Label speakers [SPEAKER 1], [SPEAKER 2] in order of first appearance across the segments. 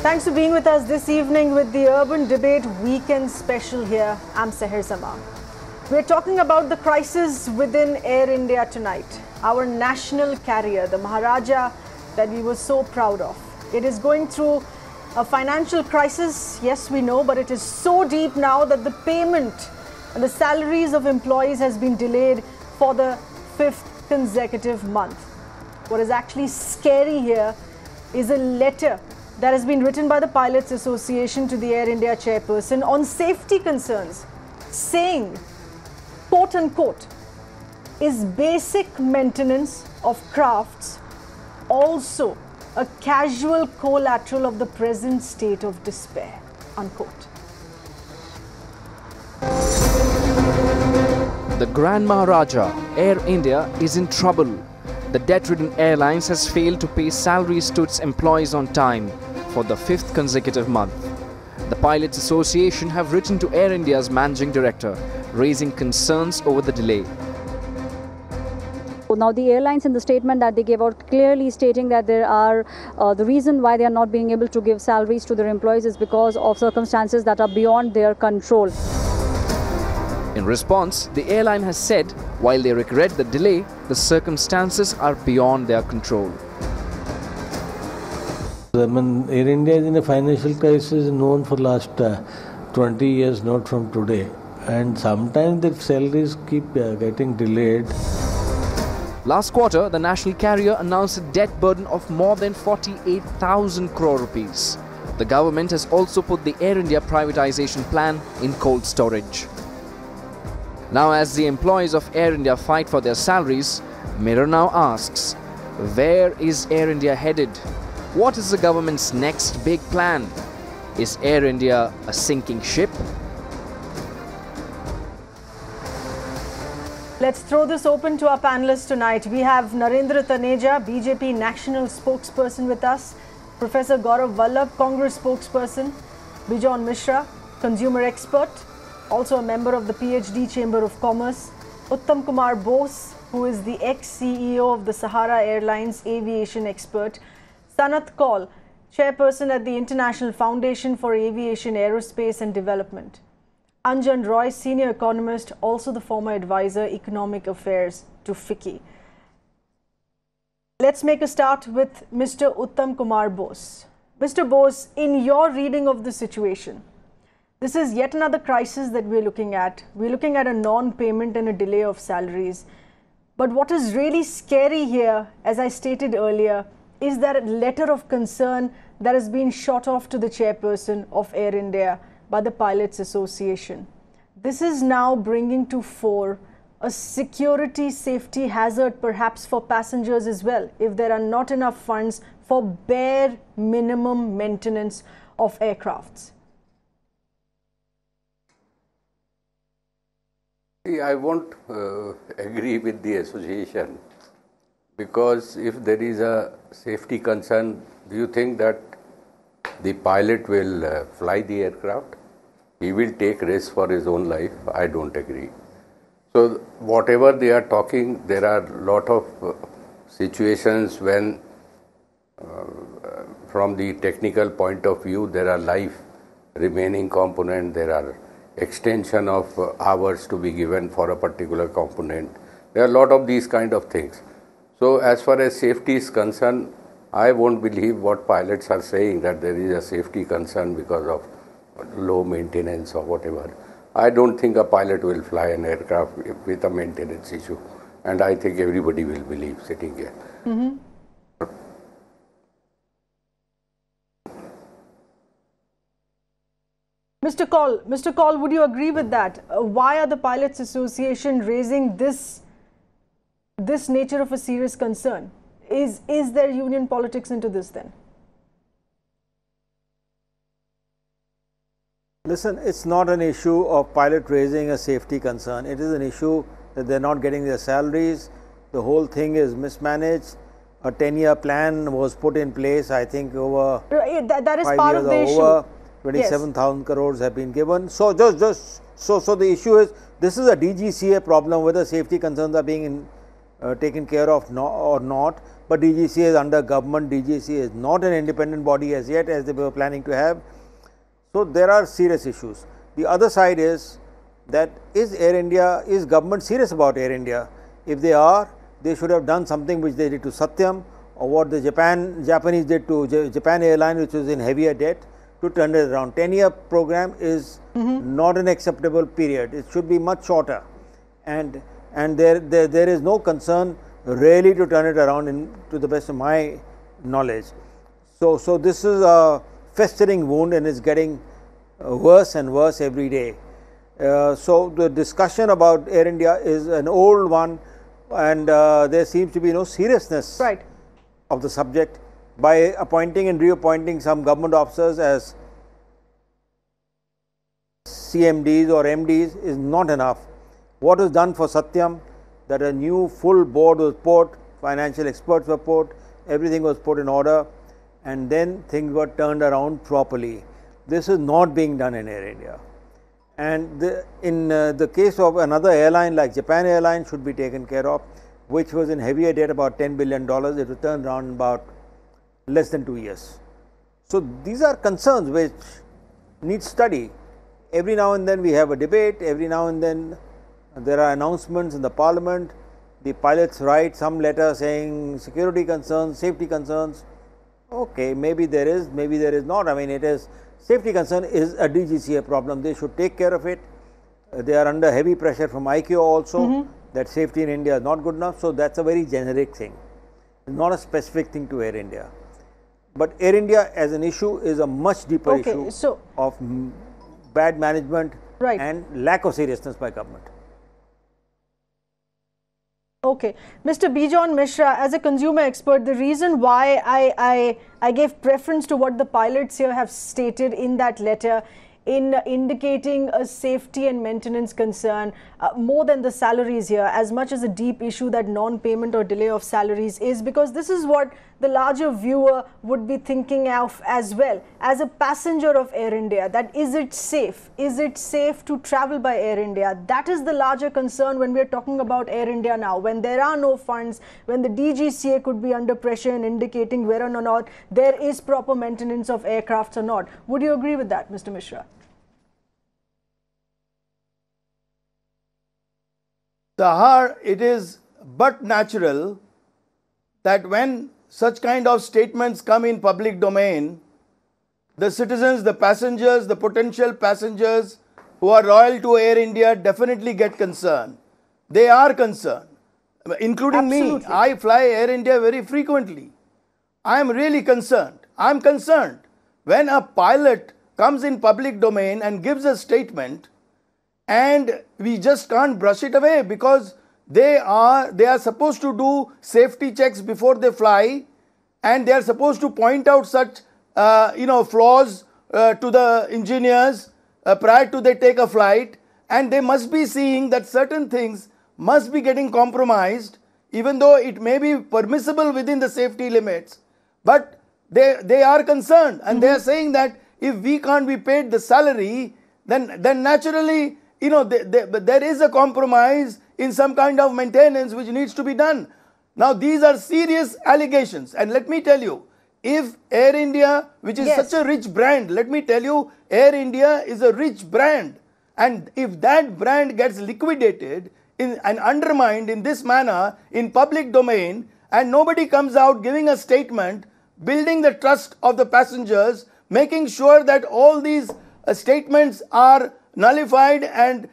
[SPEAKER 1] Thanks for being with us this evening with the Urban Debate Weekend Special here. I'm Seher Sama. We're talking about the crisis within Air India tonight. Our national carrier, the Maharaja that we were so proud of. It is going through a financial crisis, yes we know, but it is so deep now that the payment and the salaries of employees has been delayed for the 5th consecutive month. What is actually scary here is a letter that has been written by the Pilots Association to the Air India chairperson on safety concerns, saying, quote unquote, is basic maintenance of crafts also a casual collateral of the present state of despair, unquote.
[SPEAKER 2] The Grand Maharaja, Air India, is in trouble. The debt-ridden airlines has failed to pay salaries to its employees on time for the 5th consecutive month. The Pilots Association have written to Air India's managing director, raising concerns over the delay.
[SPEAKER 3] Now the airlines in the statement that they gave out clearly stating that there are the reason why they are not being able to give salaries to their employees is because of circumstances that are beyond their control.
[SPEAKER 2] In response, the airline has said, while they regret the delay, the circumstances are beyond their control.
[SPEAKER 4] I mean, Air India is in a financial crisis known for last 20 years, not from today. And sometimes the salaries keep getting delayed.
[SPEAKER 2] Last quarter, the national carrier announced a debt burden of more than 48,000 crore rupees. The government has also put the Air India privatization plan in cold storage. Now, as the employees of Air India fight for their salaries, Mirror now asks, where is Air India headed? What is the government's next big plan? Is Air India a sinking ship?
[SPEAKER 1] Let's throw this open to our panelists tonight. We have Narendra Taneja, BJP National Spokesperson with us, Professor Gaurav Vallabh, Congress Spokesperson, Bijon Mishra, Consumer Expert, also a member of the PhD Chamber of Commerce, Uttam Kumar Bose, who is the ex-CEO of the Sahara Airlines Aviation Expert, Sanat Kaul, Chairperson at the International Foundation for Aviation, Aerospace and Development, Anjan Roy, Senior Economist, also the former Advisor, Economic Affairs to FICCI. Let's make a start with Mr. Uttam Kumar Bose. Mr. Bose, in your reading of the situation, this is yet another crisis that we're looking at. We're looking at a non-payment and a delay of salaries. But what is really scary here, as I stated earlier, is that letter of concern that has been shot off to the chairperson of Air India by the Pilots Association. This is now bringing to fore a security safety hazard perhaps for passengers as well, if there are not enough funds for bare minimum maintenance of aircrafts.
[SPEAKER 5] I won't agree with the association, because if there is a safety concern, do you think that the pilot will fly the aircraft? He will take risk for his own life. I don't agree. So whatever they are talking, there are a lot of situations when from the technical point of view, there are life remaining component, there are extension of hours to be given for a particular component. There are a lot of these kind of things. So as far as safety is concerned, I won't believe what pilots are saying, that there is a safety concern because of low maintenance or whatever. I don't think a pilot will fly an aircraft with a maintenance issue, and I think everybody will believe sitting here.
[SPEAKER 1] Mr. Kaul, would you agree with that? Why are the Pilots Association raising this nature of a serious concern? Is there union politics into this then?
[SPEAKER 6] Listen, it's not an issue of pilot raising a safety concern. It is an issue that they're not getting their salaries. The whole thing is mismanaged. A 10-year plan was put in place, I think, over
[SPEAKER 1] that is
[SPEAKER 6] 5
[SPEAKER 1] part
[SPEAKER 6] years
[SPEAKER 1] of the
[SPEAKER 6] or
[SPEAKER 1] issue.
[SPEAKER 6] over. 27,000 crores have been given. So so the issue is, this is a DGCA problem, whether safety concerns are being taken care of or not. but DGCA is under government. DGCA is not an independent body as yet, as they were planning to have. So there are serious issues. The other side is that is government serious about Air India? If they are, they should have done something which they did to Satyam, or what the Japanese did to Japan Airline, which was in heavier debt, to turn it around. 10-year program is not an acceptable period. It should be much shorter, and there is no concern really to turn it around, to the best of my knowledge. So this is a festering wound, and it's getting worse and worse every day. So the discussion about Air India is an old one, and there seems to be no seriousness of the subject. By appointing and reappointing some government officers as CMDs or MDs is not enough. What was done for Satyam, that a new full board was put, financial experts were put, everything was put in order, and then things were turned around properly. This is not being done in Air India. And in the case of another airline like Japan Airline should be taken care of, which was in heavier debt, about $10 billion. It was turned around in about less than 2 years. So these are concerns which need study. Every now and then we have a debate, every now and then there are announcements in the parliament. The pilots write some letter saying security concerns, safety concerns. Okay, maybe there is, maybe there is not. I mean, it is, safety concern is a DGCA problem. They should take care of it. They are under heavy pressure from ICAO also, that safety in India is not good enough. So that's a very generic thing. It's not a specific thing to Air India. But Air India as an issue is a much deeper issue of bad management and lack of seriousness by government.
[SPEAKER 1] Okay, Mr. Bijon Mishra, as a consumer expert, the reason why I gave preference to what the pilots here have stated in that letter, in indicating a safety and maintenance concern more than the salaries here, as much as a deep issue that non-payment or delay of salaries is, because this is what the larger viewer would be thinking of as well. As a passenger of Air India, that is it safe? Is it safe to travel by Air India? That is the larger concern when we are talking about Air India now, when there are no funds, when the DGCA could be under pressure in indicating whether or not there is proper maintenance of aircrafts or not. Would you agree with that, Mr. Mishra?
[SPEAKER 7] Sahar, it is but natural that when such kind of statements come in public domain, the citizens, the passengers, the potential passengers who are loyal to Air India definitely get concerned. They are concerned, including me. I fly Air India very frequently. I am really concerned. I am concerned when a pilot comes in public domain and gives a statement, and we just can't brush it away because they are supposed to do safety checks before they fly, and they are supposed to point out such flaws to the engineers prior to they take a flight, and they must be seeing that certain things must be getting compromised, even though it may be permissible within the safety limits. But they are concerned, and they are saying that if we can't be paid the salary, then naturally there is a compromise in some kind of maintenance which needs to be done. Now these are serious allegations, and let me tell you, if Air India, which is such a rich brand, let me tell you, Air India is a rich brand, and if that brand gets liquidated and undermined in this manner in public domain, and nobody comes out giving a statement, building the trust of the passengers, making sure that all these statements are nullified and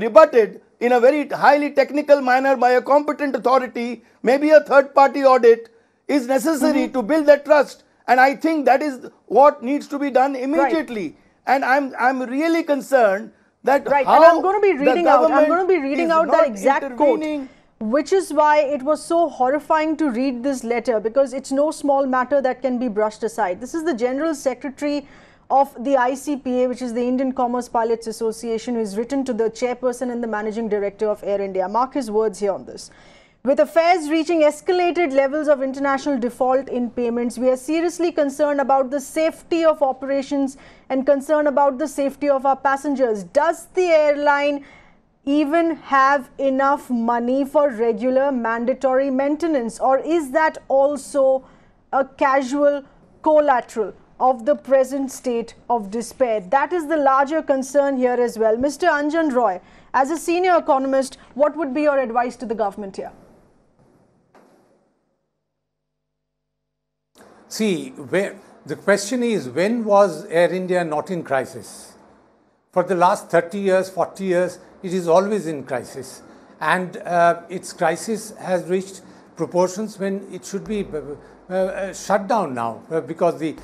[SPEAKER 7] rebutted in a very highly technical manner by a competent authority, maybe a third-party audit is necessary to build that trust. And I think that is what needs to be done immediately. And I'm really concerned that
[SPEAKER 1] and I'm going to be reading out that exact quote, which is why it was so horrifying to read this letter, because it's no small matter that can be brushed aside. This is the General Secretary of the ICPA, which is the Indian Commerce Pilots Association, who is written to the chairperson and the managing director of Air India. Mark his words here on this. With affairs reaching escalated levels of international default in payments, we are seriously concerned about the safety of operations and concerned about the safety of our passengers. Does the airline even have enough money for regular mandatory maintenance, or is that also a casual collateral of the present state of despair? That is the larger concern here as well. Mr. Anjan Roy, as a senior economist, what would be your advice to the government here?
[SPEAKER 8] See, the question is, when was Air India not in crisis? For the last 30 years, 40 years, it is always in crisis. And its crisis has reached proportions when it should be shut down now, because the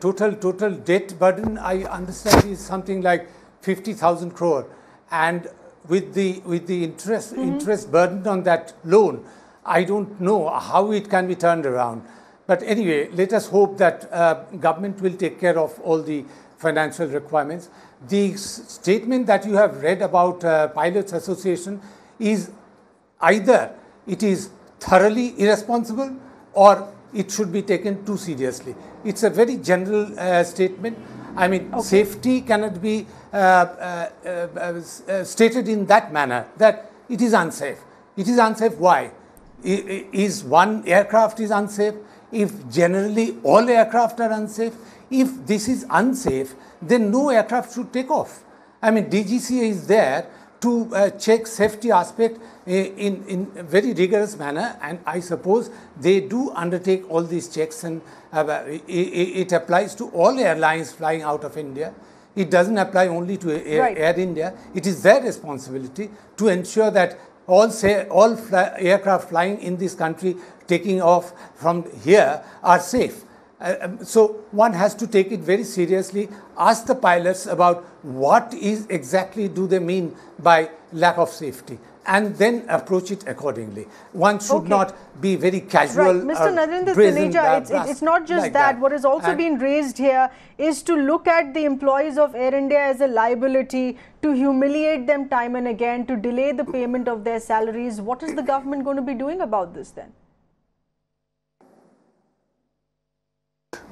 [SPEAKER 8] total debt burden, I understand, is something like 50,000 crore. And with the interest burden on that loan, I don't know how it can be turned around. But anyway, let us hope that government will take care of all the financial requirements. The statement that you have read about Pilots Association is either it is thoroughly irresponsible or it should be taken too seriously. It's a very general statement. I mean, safety cannot be stated in that manner, that it is unsafe. It is unsafe. Why? Is one aircraft is unsafe? If generally all aircraft are unsafe, if this is unsafe, then no aircraft should take off. I mean, DGCA is there to check safety aspect in a very rigorous manner, and I suppose they do undertake all these checks, and it applies to all airlines flying out of India. It doesn't apply only to Air India. It is their responsibility to ensure that all aircraft flying in this country taking off from here are safe. So one has to take it very seriously, ask the pilots about what is exactly do they mean by lack of safety, and then approach it accordingly. One should not be very casual.
[SPEAKER 1] Right. Mr. Narendra Taneja, it's not just like that. What has also been raised here is to look at the employees of Air India as a liability, to humiliate them time and again, to delay the payment of their salaries. What is the government going to be doing about this then?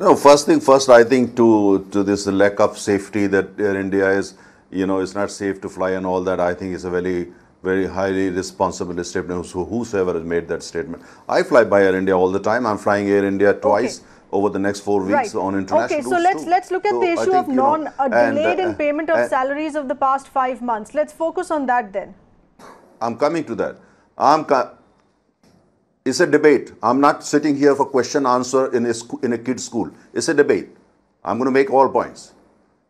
[SPEAKER 9] No, first thing first, I think to this lack of safety that Air India is, it's not safe to fly and all that, I think is a very, very highly responsible statement. So whosoever has made that statement. I fly by Air India all the time. I'm flying Air India twice over the next 4 weeks on international routes.
[SPEAKER 1] Okay, so let's look at the issue of delayed in payment of salaries of the past 5 months. Let's focus on that then.
[SPEAKER 9] I'm coming to that. It's a debate. I'm not sitting here for question answer in a kid's school. It's a debate. I'm going to make all points.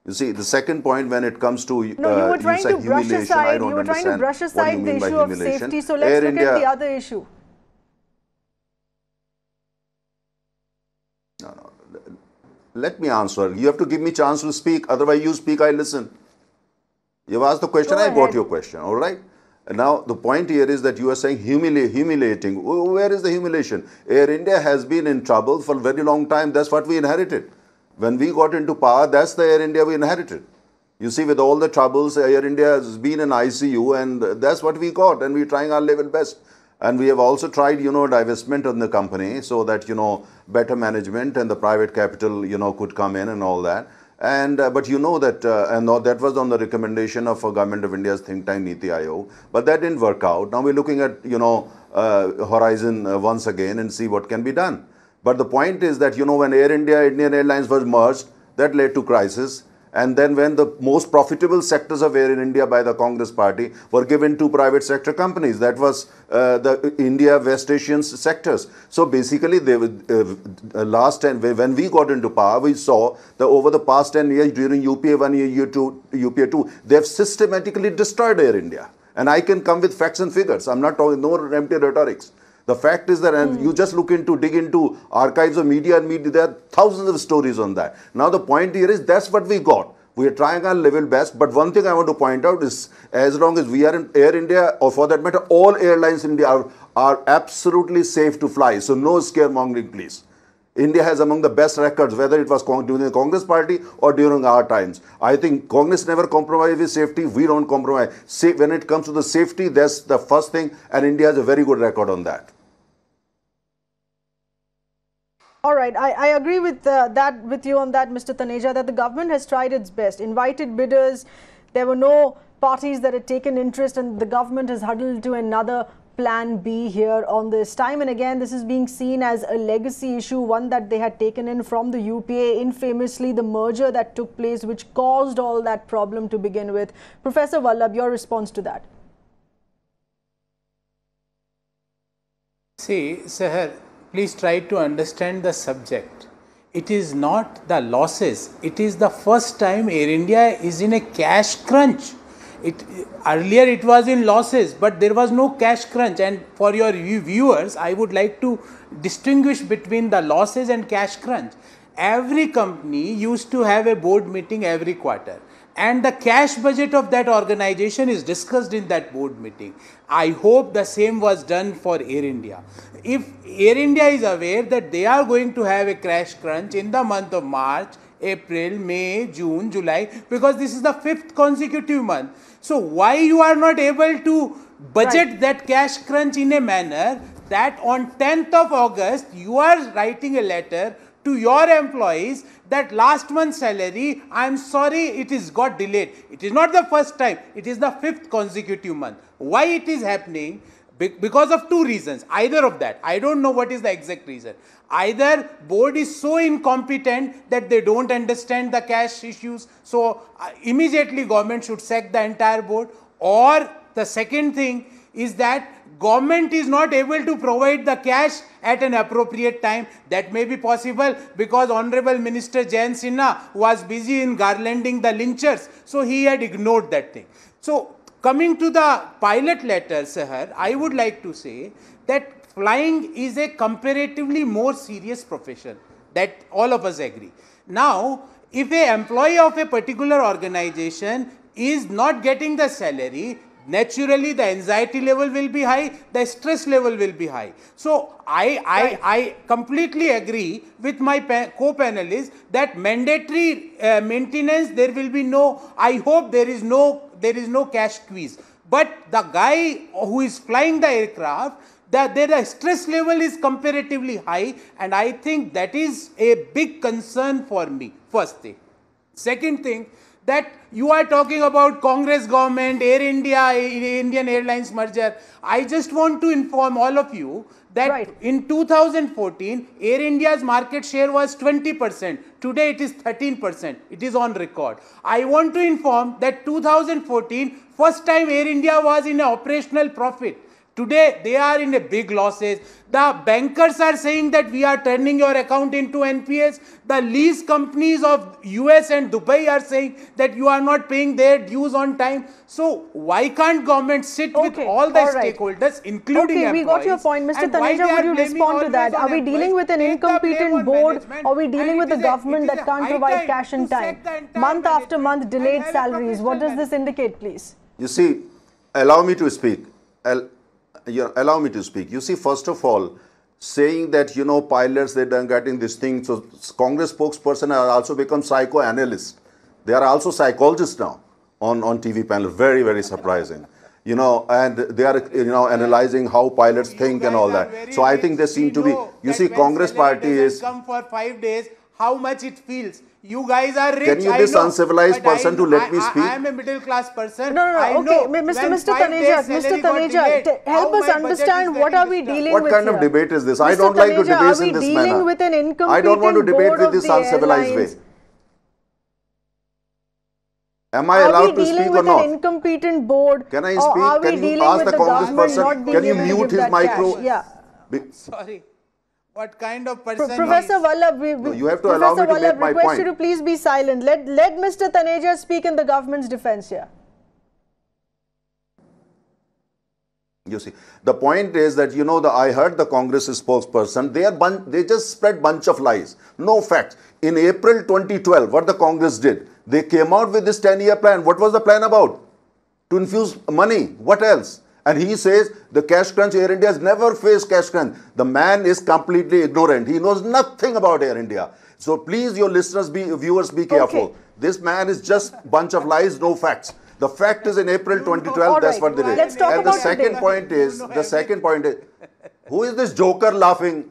[SPEAKER 9] You see, the second point when it comes to
[SPEAKER 1] you were trying to brush aside. You were trying to brush aside the issue of safety. So let's look at the other issue.
[SPEAKER 9] No. Let me answer. You have to give me chance to speak. Otherwise, you speak, I listen. You've asked the question, I got your question. All right. Now, the point here is that you are saying humiliating. Where is the humiliation? Air India has been in trouble for a very long time. That's what we inherited. When we got into power, that's the Air India we inherited. You see, with all the troubles, Air India has been in ICU, and that's what we got. And we're trying our level best. And we have also tried, divestment on the company so that, better management and the private capital, could come in and all that. And but that that was on the recommendation of Government of India's think tank Niti Aayog, but that didn't work out. Now we're looking at horizon once again and see what can be done. But the point is that when Air India, Indian Airlines was merged, that led to crisis. And then when the most profitable sectors of Air India by the Congress party were given to private sector companies, that was the India West Asian sectors. So basically, they were, last time when we got into power, we saw that over the past 10 years during UPA 1 year, UPA 2, they have systematically destroyed Air India. And I can come with facts and figures. I'm not talking no empty rhetorics. The fact is that, and you just dig into archives of media and media, there are thousands of stories on that. Now the point here is that's what we got. We are trying our level best, but one thing I want to point out is as long as we are in Air India, or for that matter, all airlines in India are absolutely safe to fly. So no scaremongering, please. India has among the best records, whether it was during the Congress party or during our times. I think Congress never compromised with safety. We don't compromise. When it comes to the safety, that's the first thing, and India has a very good record on that.
[SPEAKER 1] All right, I agree with you on that, Mr. Taneja, that the government has tried its best. Invited bidders, there were no parties that had taken interest, and the government has huddled to another plan B here on this. Time and again, this is being seen as a legacy issue, one that they had taken in from the UPA, infamously the merger that took place, which caused all that problem to begin with. Professor Vallabh, your response to that?
[SPEAKER 10] See, Seher, please try to understand the subject. It is not the losses. It is the first time Air India is in a cash crunch. Earlier it was in losses, but there was no cash crunch. And for your viewers, I would like to distinguish between the losses and cash crunch. Every company used to have a board meeting every quarter, and the cash budget of that organization is discussed in that board meeting. I hope the same was done for Air India. If Air India is aware that they are going to have a cash crunch in the month of March, April, May, June, July, because this is the 5th consecutive month. So why you are not able to budget that cash crunch in a manner that on 10th of August you are writing a letter to your employees that last month's salary, I am sorry, it is got delayed. It is not the first time, it is the 5th consecutive month. Why it is happening? Because of two reasons, either of that. I don't know what is the exact reason. Either board is so incompetent that they don't understand the cash issues, so immediately government should sack the entire board, or the second thing is that government is not able to provide the cash at an appropriate time. That may be possible because Honorable Minister Jayant Sinha was busy in garlanding the lynchers, so he had ignored that thing. So coming to the pilot letter, Seher, I would like to say that flying is a comparatively more serious profession, that all of us agree. Now, if an employee of a particular organization is not getting the salary, naturally the anxiety level will be high, the stress level will be high. So I completely agree with my co-panelists that mandatory maintenance, there will be no, I hope there is no cash squeeze. But the guy who is flying the aircraft, the stress level is comparatively high, and I think that is a big concern for me, first thing. Second thing, that you are talking about Congress government, Air India, Indian Airlines merger. I just want to inform all of you that in 2014, Air India's market share was 20%. Today it is 13%. It is on record. I want to inform that 2014, first time Air India was in an operational profit. Today they are in a big losses. The bankers are saying that we are turning your account into NPS. The lease companies of US and Dubai are saying that you are not paying their dues on time. So why can't government sit with all the stakeholders, including employees?
[SPEAKER 1] We got your point. Mr. Taneja, would you respond to that? Are we dealing with an incompetent board, or are we dealing with a government that can't provide cash in time? Month after month, delayed salaries. What does this indicate, please?
[SPEAKER 9] You see, allow me to speak. Allow me to speak. You see, first of all, saying that, pilots, they are getting this thing. So Congress spokesperson have also become psychoanalysts. They are also psychologists now on TV panel. Very, very surprising. And they are, analyzing how pilots think and all that. So I think they seem to be, you see, Congress party is...
[SPEAKER 10] come for 5 days, how much it feels. You guys are rich.
[SPEAKER 9] Can you, this uncivilized person, to let me speak?
[SPEAKER 10] I am a middle class person.
[SPEAKER 1] No. Okay, Mr. Taneja, help us understand what are we dealing with.
[SPEAKER 9] What kind of debate is this? I don't like to debate in this manner.
[SPEAKER 1] Are we dealing with an incompetent
[SPEAKER 9] I don't want to debate
[SPEAKER 1] board
[SPEAKER 9] with this uncivilized way. Am I allowed to speak or not?
[SPEAKER 1] Are we dealing with an incompetent board?
[SPEAKER 9] Can I speak? Can you ask the Congress person? Can you mute his micro?
[SPEAKER 1] Yeah.
[SPEAKER 10] Sorry. What kind of person
[SPEAKER 1] Professor Vallabh,
[SPEAKER 9] you have to allow me to make my point.
[SPEAKER 1] Request you to please be silent. Let Mr. Taneja speak in the government's defense here.
[SPEAKER 9] You see, the point is that, I heard the Congress spokesperson, they just spread bunch of lies, no facts. In April 2012, what the Congress did, they came out with this 10-year plan. What was the plan about? To infuse money. What else? And he says the cash crunch, Air India has never faced cash crunch. The man is completely ignorant. He knows nothing about Air India. So please, your listeners, viewers, be careful. Okay. This man is just bunch of lies, no facts. The fact is in April 2012, that's what they did.
[SPEAKER 1] Let's talk
[SPEAKER 9] and
[SPEAKER 1] about
[SPEAKER 9] the second point is, who is this joker laughing?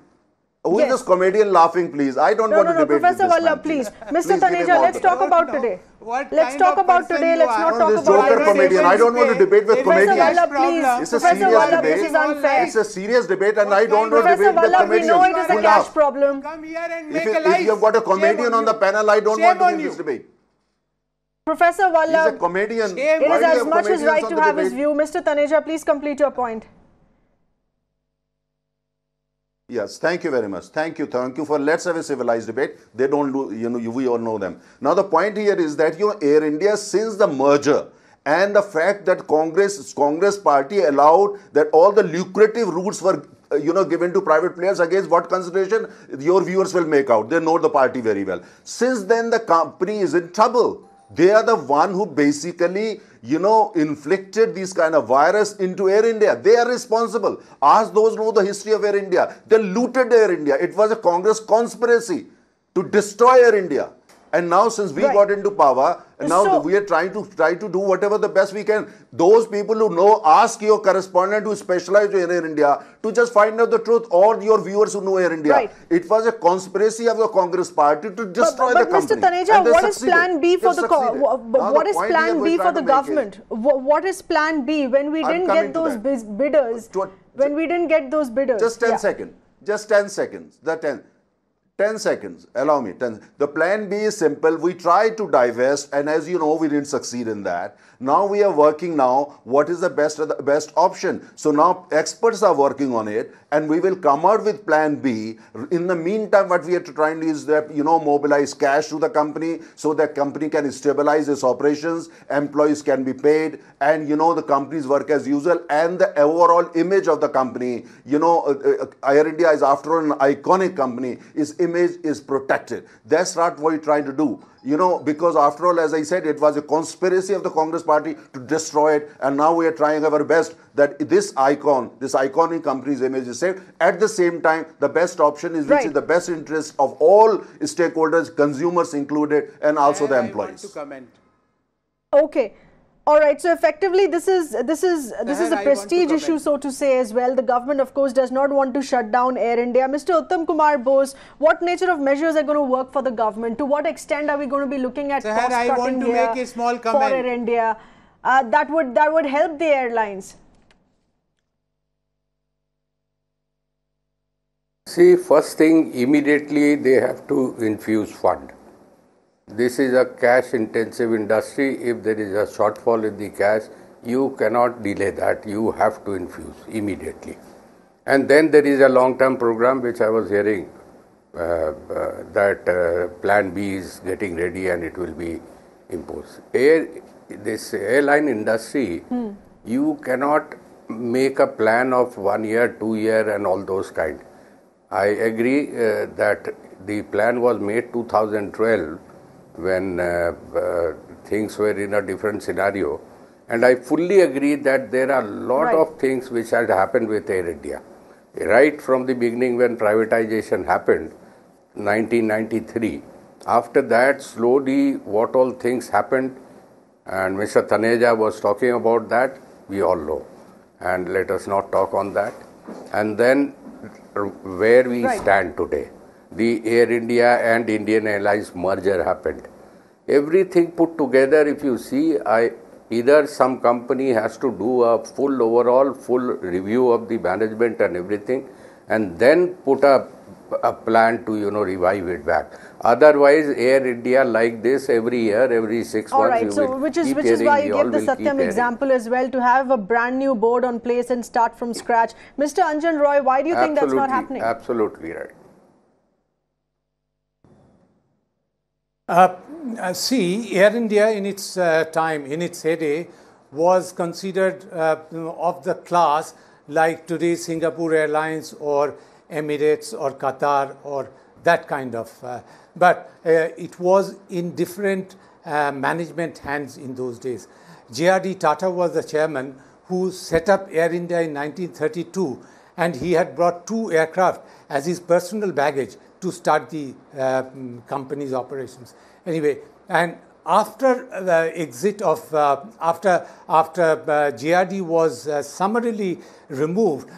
[SPEAKER 9] Who is this comedian laughing, please? I don't want to debate
[SPEAKER 1] Professor
[SPEAKER 9] with this
[SPEAKER 1] Vallabh,
[SPEAKER 9] man,
[SPEAKER 1] please. Mr.
[SPEAKER 9] Please give him
[SPEAKER 1] Taneja,
[SPEAKER 9] all
[SPEAKER 1] let's
[SPEAKER 9] the
[SPEAKER 1] talk
[SPEAKER 9] time.
[SPEAKER 1] about today.
[SPEAKER 10] What
[SPEAKER 1] Let's
[SPEAKER 10] kind
[SPEAKER 1] talk
[SPEAKER 10] of
[SPEAKER 1] about
[SPEAKER 10] person
[SPEAKER 1] today.
[SPEAKER 10] you
[SPEAKER 1] Let's
[SPEAKER 10] are?
[SPEAKER 1] not
[SPEAKER 9] No,
[SPEAKER 1] talk
[SPEAKER 9] this
[SPEAKER 1] about
[SPEAKER 9] joker comedian. I don't want to debate with
[SPEAKER 1] Professor
[SPEAKER 9] comedians.
[SPEAKER 1] Vallabh, please.
[SPEAKER 9] It's a
[SPEAKER 1] Professor
[SPEAKER 9] serious
[SPEAKER 1] Vallabh,
[SPEAKER 9] debate.
[SPEAKER 1] this is unfair.
[SPEAKER 9] It's a serious debate, and I don't want to
[SPEAKER 1] Professor
[SPEAKER 9] debate with
[SPEAKER 1] Vallabh, we
[SPEAKER 9] comedians.
[SPEAKER 1] know it is a
[SPEAKER 9] Who
[SPEAKER 1] cash
[SPEAKER 9] laugh?
[SPEAKER 1] problem.
[SPEAKER 10] Come here and
[SPEAKER 9] If
[SPEAKER 10] make a life.
[SPEAKER 9] you've got a comedian on the panel, I don't want to give this debate.
[SPEAKER 1] Professor
[SPEAKER 9] He's a
[SPEAKER 1] Vallabh,
[SPEAKER 9] comedian.
[SPEAKER 10] Shame.
[SPEAKER 1] it
[SPEAKER 9] Why
[SPEAKER 1] is
[SPEAKER 9] do you
[SPEAKER 1] as
[SPEAKER 9] have
[SPEAKER 1] much his
[SPEAKER 9] comedians
[SPEAKER 1] right
[SPEAKER 9] on
[SPEAKER 1] to
[SPEAKER 9] the
[SPEAKER 1] have his
[SPEAKER 9] debate?
[SPEAKER 1] view. Mr. Taneja, please complete your point.
[SPEAKER 9] Yes, thank you very much. Thank you for let's have a civilized debate. They don't do, we all know them. Now the point here is that Air India, since the merger and the fact that Congress party allowed that all the lucrative routes were given to private players, against what consideration your viewers will make out. They know the party very well. Since then the company is in trouble. They are the one who basically, inflicted this kind of virus into Air India. They are responsible. Ask those who know the history of Air India. They looted Air India. It was a Congress conspiracy to destroy Air India. And now since we got into power, now we are trying to do whatever the best we can. Those people who know, ask your correspondent who specialized in Air India to just find out the truth, or your viewers who know Air India.
[SPEAKER 1] Right.
[SPEAKER 9] It was a conspiracy of the Congress party to destroy the company.
[SPEAKER 1] But Mr. Taneja, what is plan B for the government? What is plan B when we didn't get those bidders? When we didn't get those bidders?
[SPEAKER 9] Just 10 seconds. Just 10 seconds. 10 seconds, allow me. The plan B is simple. We tried to divest, and as you know, we didn't succeed in that. Now we are working now, what is the best option? So now experts are working on it, and we will come out with plan B. In the meantime, what we are trying to do is that, mobilize cash to the company so that company can stabilize its operations, employees can be paid, and, the companies work as usual, and the overall image of the company, Air India is after all an iconic company. Its image is protected. That's not what we're trying to do. Because after all, as I said, it was a conspiracy of the Congress party to destroy it, and now we are trying our best that this iconic company's image is saved. At the same time, the best option is which is the best interest of all stakeholders, consumers included, and also the employees.
[SPEAKER 10] I want to comment.
[SPEAKER 1] Okay. All right, so effectively this is a prestige issue, so to say, as well. The government, of course, does not want to shut down Air India. Mr. Uttam Kumar Bose, what nature of measures are going to work for the government? To what extent are we going to be looking at cost cutting
[SPEAKER 10] I want to make a small comment
[SPEAKER 1] for Air India that would help the airlines?
[SPEAKER 5] See, first thing, immediately they have to infuse fund. This is a cash intensive industry. If there is a shortfall in the cash, you cannot delay that. You have to infuse immediately. And then there is a long-term program which I was hearing that plan B is getting ready and it will be imposed. This airline industry, you cannot make a plan of 1 year, 2 year and all those kind. I agree that the plan was made 2012 when things were in a different scenario, and I fully agree that there are a lot of things which had happened with Air India. Right from the beginning when privatization happened, 1993, after that slowly what all things happened, and Mr. Taneja was talking about that, we all know, and let us not talk on that. And then where we stand today. The Air India and Indian Airlines merger happened. Everything put together, if you see, either some company has to do a full review of the management and everything, and then put a plan to revive it back. Otherwise, Air India like this every year, every 6 months.
[SPEAKER 1] All right, so which is why you gave the Satyam example as well, to have a brand new board on place and start from scratch. Mr. Anjan Roy, why do you think that's not happening?
[SPEAKER 5] Absolutely right.
[SPEAKER 8] See, Air India in its time, in its heyday, was considered of the class like today's Singapore Airlines or Emirates or Qatar or that kind of. But it was in different management hands in those days. J.R.D. Tata was the chairman who set up Air India in 1932, and he had brought 2 aircraft as his personal baggage to start the company's operations. Anyway, and after the exit of after GRD was summarily removed,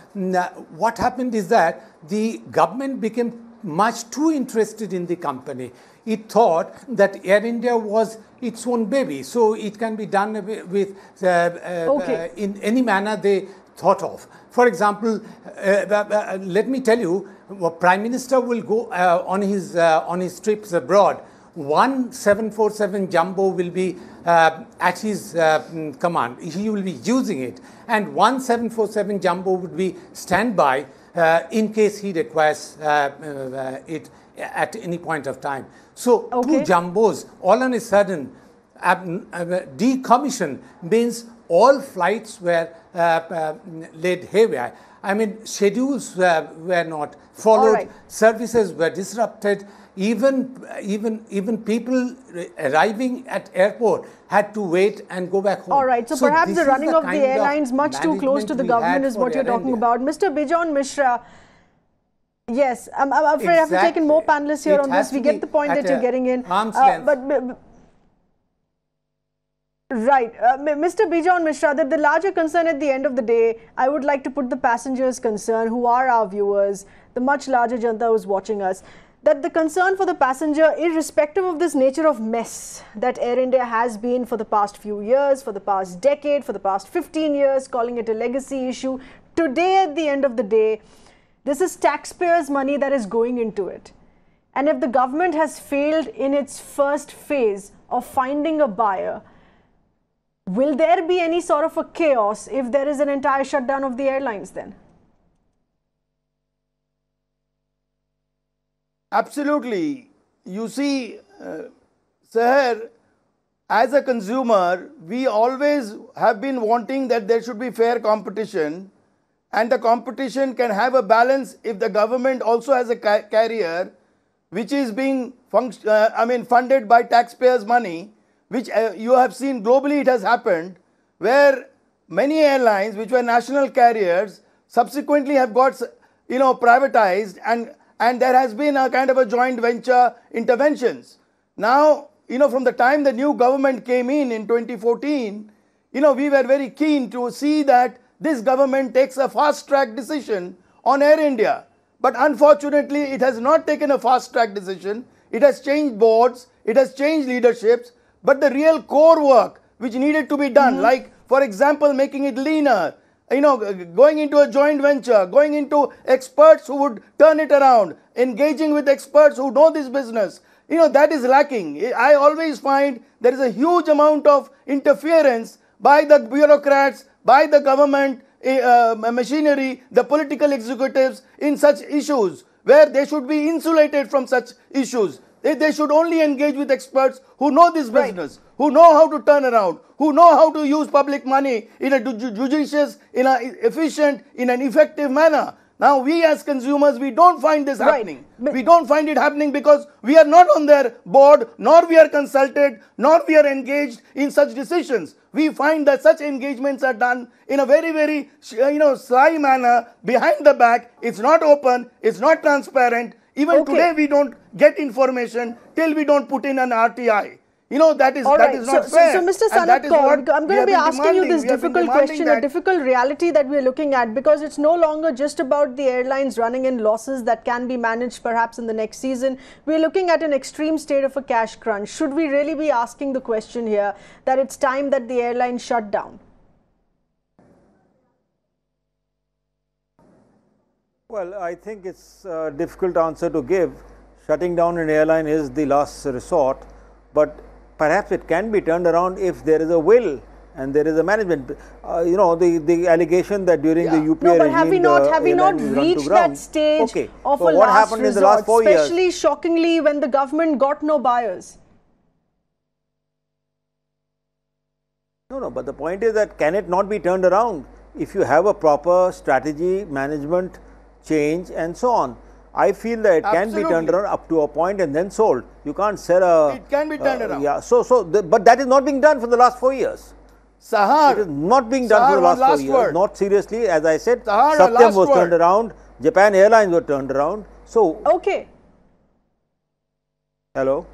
[SPEAKER 8] what happened is that the government became much too interested in the company. It thought that Air India was its own baby, so it can be done with in any manner they thought of. For example, let me tell you, Prime Minister will go on his trips abroad. One 747 Jumbo will be at his command. He will be using it, and one 747 Jumbo would be standby in case he requires it at any point of time. So two Jumbos all on a sudden decommission means all flights were laid haywire. I mean, schedules were not followed, services were disrupted. Even people arriving at airport had to wait and go back home.
[SPEAKER 1] All right, so perhaps the running of the airlines much too close to the government is what you're talking about. Mr. Bijon Mishra, yes, I'm afraid I have to take in more panelists here on this. We get the point that you're getting in. Right. Mr. Bijon Mishra, the larger concern at the end of the day, I would like to put the passengers' concern, who are our viewers, the much larger Janta who's watching us, that the concern for the passenger, irrespective of this nature of mess that Air India has been for the past few years, for the past decade, for the past 15 years, calling it a legacy issue, today at the end of the day, this is taxpayers' money that is going into it. And if the government has failed in its first phase of finding a buyer, will there be any sort of a chaos if there is an entire shutdown of the airlines then?
[SPEAKER 7] Absolutely. You see, Seher, as a consumer, we always have been wanting that there should be fair competition, and the competition can have a balance if the government also has a carrier which is being funded by taxpayers' money, which you have seen globally it has happened, where many airlines which were national carriers subsequently have got privatized, and there has been a kind of a joint venture interventions. Now, from the time the new government came in 2014, we were very keen to see that this government takes a fast-track decision on Air India. But unfortunately, it has not taken a fast-track decision. It has changed boards, it has changed leaderships, but the real core work which needed to be done, like, for example, making it leaner, going into a joint venture, going into experts who would turn it around, engaging with experts who know this business, that is lacking. I always find there is a huge amount of interference by the bureaucrats, by the government machinery, the political executives in such issues where they should be insulated from such issues. They should only engage with experts who know this business, who know how to turn around, who know how to use public money in a judicious, in an efficient, in an effective manner. Now, we as consumers, we don't find this happening. We don't find it happening because we are not on their board, nor we are consulted, nor we are engaged in such decisions. We find that such engagements are done in a very, very, sly manner, behind the back. It's not open, it's not transparent. Even today, we don't get information till we don't put in an RTI. That is not fair.
[SPEAKER 1] So Mr. Sanat Kaur, I'm going to be asking you this difficult question, a difficult reality that we're looking at, because it's no longer just about the airlines running in losses that can be managed perhaps in the next season. We're looking at an extreme state of a cash crunch. Should we really be asking the question here that it's time that the airline shut down?
[SPEAKER 6] Well, I think it's a difficult answer to give. Shutting down an airline is the last resort, but perhaps it can be turned around if there is a will and there is a management. The allegation that during the UPA regime,
[SPEAKER 1] but have we not reached that stage of a last resort, in the last 4 years? Especially shockingly when the government got no buyers?
[SPEAKER 6] No, but the point is that can it not be turned around if you have a proper strategy, management change and so on? I feel that it can be turned around up to a point and then sold. You can't sell a...
[SPEAKER 7] It can be turned around.
[SPEAKER 6] Yeah, but that is not being done for the last 4 years.
[SPEAKER 7] Sahar.
[SPEAKER 6] It is not being done for the last 4 years. Not seriously. As I said, Satyam was turned around. Japan Airlines were turned around. So...
[SPEAKER 1] Okay.
[SPEAKER 6] Hello?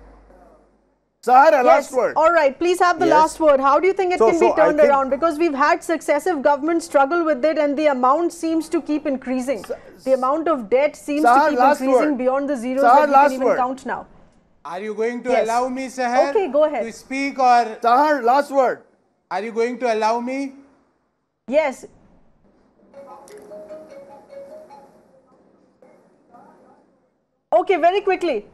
[SPEAKER 7] Sahar, last
[SPEAKER 1] Yes,
[SPEAKER 7] word.
[SPEAKER 1] all right, please have the
[SPEAKER 6] Yes.
[SPEAKER 1] last word. How do you think it
[SPEAKER 6] So-
[SPEAKER 1] can be
[SPEAKER 6] so I
[SPEAKER 1] turned
[SPEAKER 6] think-
[SPEAKER 1] around? Because we've had successive governments struggle with it and the amount seems to keep increasing. The amount of debt seems to
[SPEAKER 7] Sahar,
[SPEAKER 1] keep
[SPEAKER 7] last
[SPEAKER 1] increasing
[SPEAKER 7] word.
[SPEAKER 1] beyond the zeros
[SPEAKER 7] Sahar,
[SPEAKER 1] that we
[SPEAKER 7] last
[SPEAKER 1] can even
[SPEAKER 7] word.
[SPEAKER 1] count now.
[SPEAKER 10] Are you going to
[SPEAKER 1] Yes.
[SPEAKER 10] allow me, Sahar,
[SPEAKER 1] Okay, go ahead.
[SPEAKER 10] to speak, or
[SPEAKER 7] Sahar, last word.
[SPEAKER 10] are you going to allow me?
[SPEAKER 1] Yes. Okay, very quickly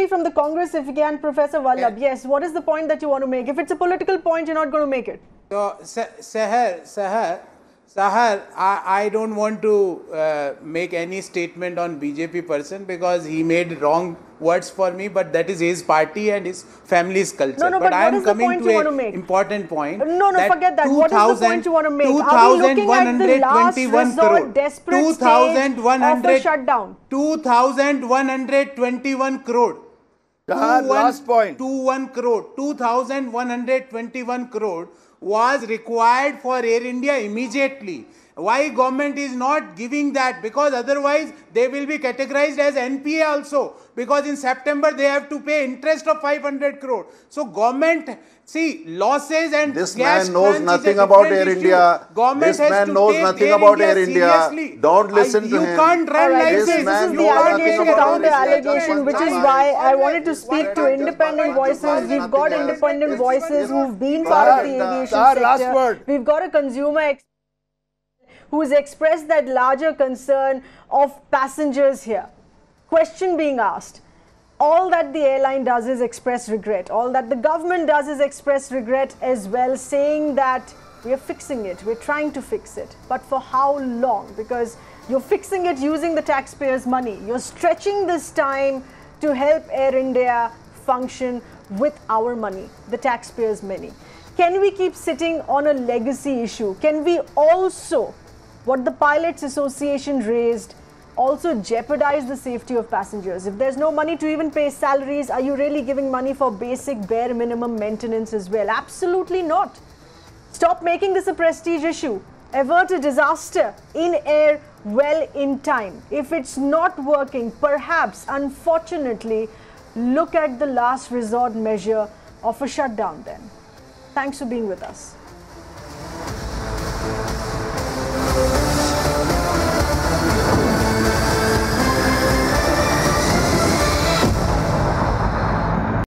[SPEAKER 1] from the Congress, if you can, Professor Vallabh. Yes, what is the point that you want to make? If it's a political point, you're not going to make it.
[SPEAKER 10] So, Sahar, I don't want to make any statement on BJP person because he made wrong words for me, but that is his party and his family's culture.
[SPEAKER 1] No,
[SPEAKER 10] but
[SPEAKER 1] but
[SPEAKER 10] I
[SPEAKER 1] what
[SPEAKER 10] am
[SPEAKER 1] is the
[SPEAKER 10] coming
[SPEAKER 1] point
[SPEAKER 10] to
[SPEAKER 1] you want to
[SPEAKER 10] an
[SPEAKER 1] make?
[SPEAKER 10] important point.
[SPEAKER 1] No, forget that. What is the point you want to make? Are we looking at the last
[SPEAKER 10] 2,121
[SPEAKER 1] resort, desperate stage of a shutdown?
[SPEAKER 10] 2,121 crore.
[SPEAKER 7] Sahar, last point.
[SPEAKER 10] 2,121 crore was required for Air India immediately. Why government is not giving that? Because otherwise they will be categorized as NPA also. Because in September they have to pay interest of 500 crore. So government, see, losses and
[SPEAKER 9] This
[SPEAKER 10] cash
[SPEAKER 9] man knows
[SPEAKER 10] crunch is a
[SPEAKER 9] nothing about
[SPEAKER 10] different
[SPEAKER 9] Air
[SPEAKER 10] issue.
[SPEAKER 9] India.
[SPEAKER 10] Government
[SPEAKER 9] This
[SPEAKER 10] has
[SPEAKER 9] man
[SPEAKER 10] to
[SPEAKER 9] knows
[SPEAKER 10] take
[SPEAKER 9] nothing about Air India.
[SPEAKER 10] seriously.
[SPEAKER 9] Don't listen to
[SPEAKER 10] You
[SPEAKER 9] him.
[SPEAKER 10] can't run
[SPEAKER 1] Alright,
[SPEAKER 10] like
[SPEAKER 1] this
[SPEAKER 10] this.
[SPEAKER 1] is
[SPEAKER 9] man
[SPEAKER 1] the
[SPEAKER 9] knows nothing
[SPEAKER 1] allegation,
[SPEAKER 9] about
[SPEAKER 1] counter
[SPEAKER 9] Air India.
[SPEAKER 1] allegation, which is why I wanted to speak to independent voices. We've got independent voices who've been part of the aviation
[SPEAKER 7] Sahar, last
[SPEAKER 1] sector.
[SPEAKER 7] word.
[SPEAKER 1] We've got a consumer who's expressed that larger concern of passengers here. Question being asked. All that the airline does is express regret. All that the government does is express regret as well, saying that we're fixing it, we're trying to fix it. But for how long? Because you're fixing it using the taxpayers' money. You're stretching this time to help Air India function with our money, the taxpayers' money. Can we keep sitting on a legacy issue? Can we also, what the Pilots Association raised, also jeopardize the safety of passengers? If there's no money to even pay salaries, are you really giving money for basic bare minimum maintenance as well? Absolutely not. Stop making this a prestige issue. Avert a disaster in air well in time. If it's not working, perhaps, unfortunately, look at the last resort measure of a shutdown then. Thanks for being with us.